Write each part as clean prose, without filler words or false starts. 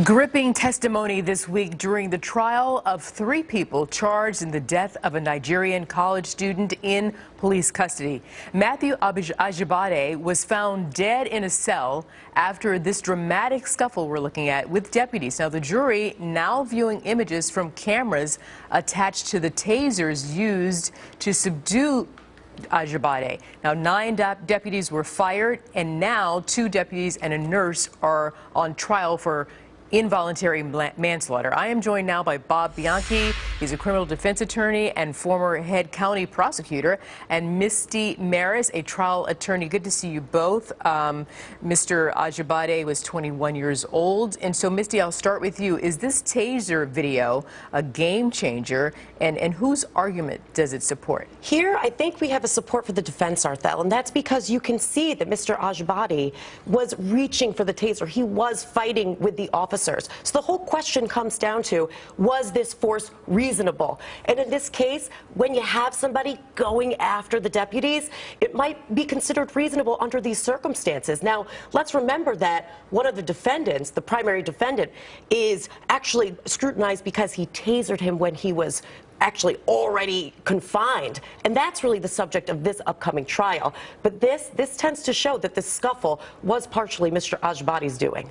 Gripping testimony this week during the trial of 3 people charged in the death of a Nigerian college student in police custody. Matthew Ajibade was found dead in a cell after this dramatic scuffle we're looking at with deputies. Now, the jury now viewing images from cameras attached to the tasers used to subdue Ajibade. Now, 9 deputies were fired, and now 2 deputies and a nurse are on trial for involuntary manslaughter. I am joined now by Bob Bianchi. He's a criminal defense attorney and former head county prosecutor, and Misty Maris, a trial attorney. Good to see you both. Mr. Ajibade was 21 years old. And so, Misty, I'll start with you. Is this taser video a game changer, and whose argument does it support? Here, I think we have a support for the defense, Arthel, and that's because you can see that Mr. Ajibade was reaching for the taser. He was fighting with the officer. So the whole question comes down to, was this force reasonable? And in this case, when you have somebody going after the deputies, it might be considered reasonable under these circumstances. Now, let's remember that one of the defendants, the primary defendant, is actually scrutinized because he tasered him when he was actually already confined. And that's really the subject of this upcoming trial. But this tends to show that this scuffle was partially Mr. Ajibade's doing.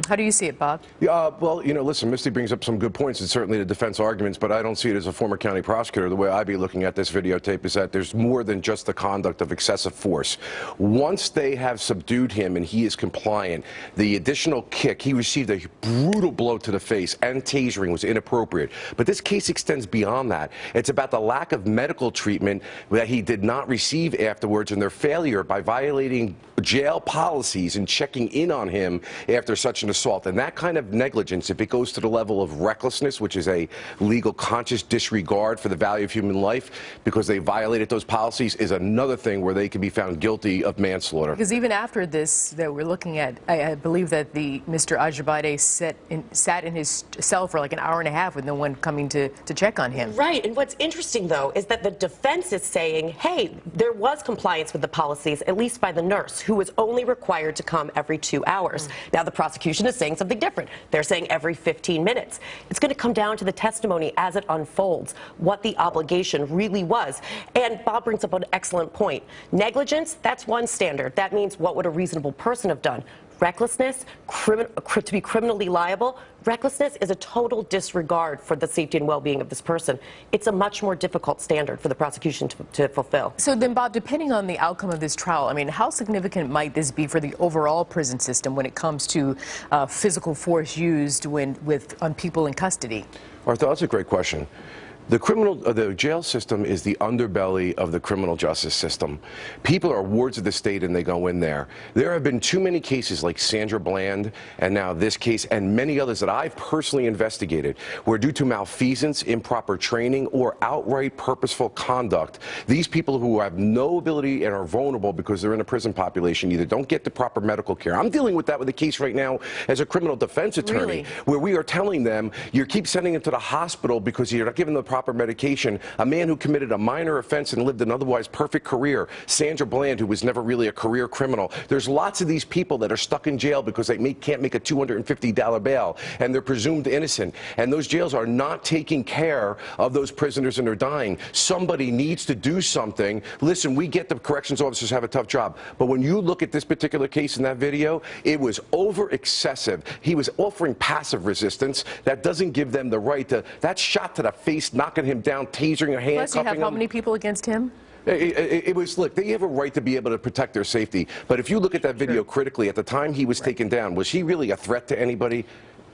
How do you see it, Bob? Well, listen, Misty brings up some good points, and certainly the defense arguments, but I don't see it as a former county prosecutor. The way I'd be looking at this videotape is that there's more than just the conduct of excessive force. Once they have subdued him and he is compliant, the additional kick, he received a brutal blow to the face, and tasering was inappropriate. But this case extends beyond that. It's about the lack of medical treatment that he did not receive afterwards, and their failure by violating jail policies and checking in on him after such an assault. And that kind of negligence, if it goes to the level of recklessness, which is a legal conscious disregard for the value of human life because they violated those policies, is another thing where they can be found guilty of manslaughter. Because even after this that we're looking at, I believe that Mr. Ajibade sat in his cell for like an hour and a half with no one coming to check on him. Right, and what's interesting, though, is that the defense is saying, hey, there was compliance with the policies, at least by the nurse, who was only required to come every 2 hours. Now, the prosecution is saying something different. They're saying every 15 minutes. It's going to come down to the testimony as it unfolds, what the obligation really was. And Bob brings up an excellent point. Negligence, that's one standard. That means what would a reasonable person have done? Recklessness, to be criminally liable, recklessness is a total disregard for the safety and well-being of this person. It's a much more difficult standard for the prosecution to fulfill. So then, Bob, depending on the outcome of this trial, I mean, how significant might this be for the overall prison system when it comes to physical force used on people in custody? Arthur, that's a great question. The jail system is the underbelly of the criminal justice system. People are wards of the state and they go in there. There have been too many cases like Sandra Bland and now this case and many others that I've personally investigated where due to malfeasance, improper training, or outright purposeful conduct, these people who have no ability and are vulnerable because they're in a prison population either don't get the proper medical care. I'm dealing with that with a case right now as a criminal defense attorney where we are telling them you keep sending them to the hospital because you're not giving them the proper medication. A man who committed a minor offense and lived an otherwise perfect career. Sandra Bland, who was never really a career criminal. There's lots of these people that are stuck in jail because they can't make a $250 bail, and they're presumed innocent. And those jails are not taking care of those prisoners, and they're dying. Somebody needs to do something. Listen, we get the corrections officers have a tough job, but when you look at this particular case in that video, it was over excessive. He was offering passive resistance. That doesn't give them the right to, that shot to the face, knocking him down, tasering or handcuffing him. Plus, you have how many people against him? It was, look, they have a right to be able to protect their safety. But if you look at that video critically, at the time he was taken down, was he really a threat to anybody?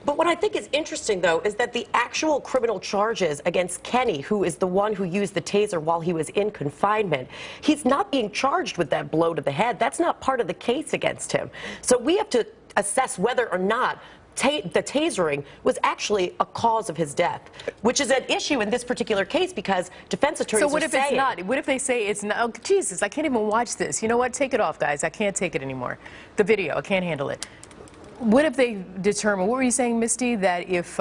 But what I think is interesting, though, is that the actual criminal charges against Kenny, who is the one who used the taser while he was in confinement, he's not being charged with that blow to the head. That's not part of the case against him. So we have to assess whether or not the tasering was actually a cause of his death, which is an issue in this particular case because defense attorneys So what if it's not? What if they say it's not? Oh, Jesus, I can't even watch this. You know what? Take it off, guys. I can't take it anymore. The video, I can't handle it. What if they determine, what were you saying, Misty, that if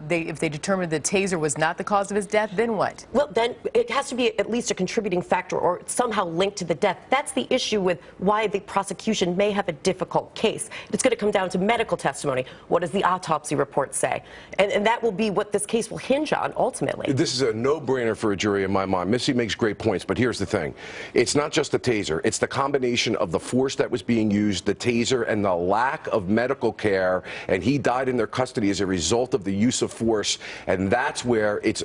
they determined the taser was not the cause of his death, then what? Well, then it has to be at least a contributing factor or somehow linked to the death. That's the issue with why the prosecution may have a difficult case. It's going to come down to medical testimony. What does the autopsy report say? And that will be what this case will hinge on ultimately. This is a no-brainer for a jury in my mind. Missy makes great points, but here's the thing. It's not just the taser. It's the combination of the force that was being used, the taser, and the lack of medical care, and he died in their custody as a result of the use of force, and that's where it's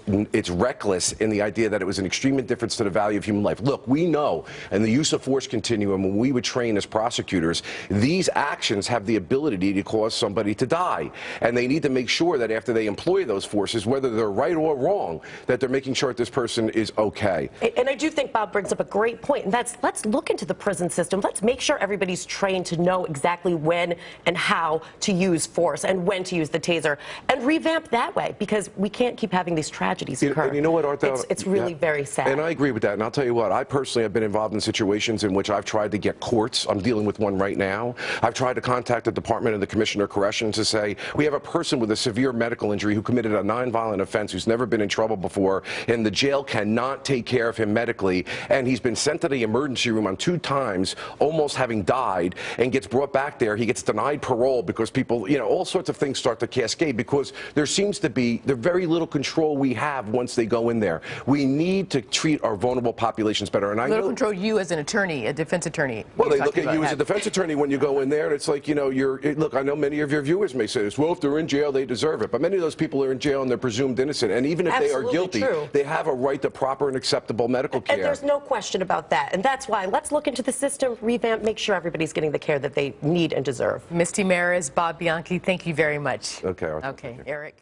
reckless in the idea that it was an extreme indifference to the value of human life. Look, we know in the use of force continuum, when we would train as prosecutors, these actions have the ability to cause somebody to die, and they need to make sure that after they employ those forces, whether they're right or wrong, that they're making sure that this person is okay. And I do think Bob brings up a great point, and that's, let's look into the prison system. Let's make sure everybody's trained to know exactly when and how to use force and when to use the taser, and revamp that way, because we can't keep having these tragedies occur. And you know what, Arthur? It's really very sad. And I agree with that. And I'll tell you what, I personally have been involved in situations in which I've tried to get courts. I'm dealing with one right now. I've tried to contact the Department and the Commissioner of Corrections to say, we have a person with a severe medical injury who committed a nonviolent offense, who's never been in trouble before, and the jail cannot take care of him medically, and he's been sent to the emergency room on 2 times, almost having died, and gets brought back there. He gets denied parole because people, you know, all sorts of things start to cascade because there seems to be the very little control we have once they go in there. We need to treat our vulnerable populations better. And I little control you as an attorney, a defense attorney. Well, they look at you as a defense attorney when you go in there, and it's like, you know, look, I know many of your viewers may say this, well, if they're in jail, they deserve it. But many of those people are in jail and they're presumed innocent. And even if they are guilty, they have a right to proper and acceptable medical care. And there's no question about that. And that's why let's look into the system, revamp, make sure everybody's getting the care that they need and deserve. Misty Maris, Bob Bianchi, thank you very much. Okay, Arthur. Okay, Eric.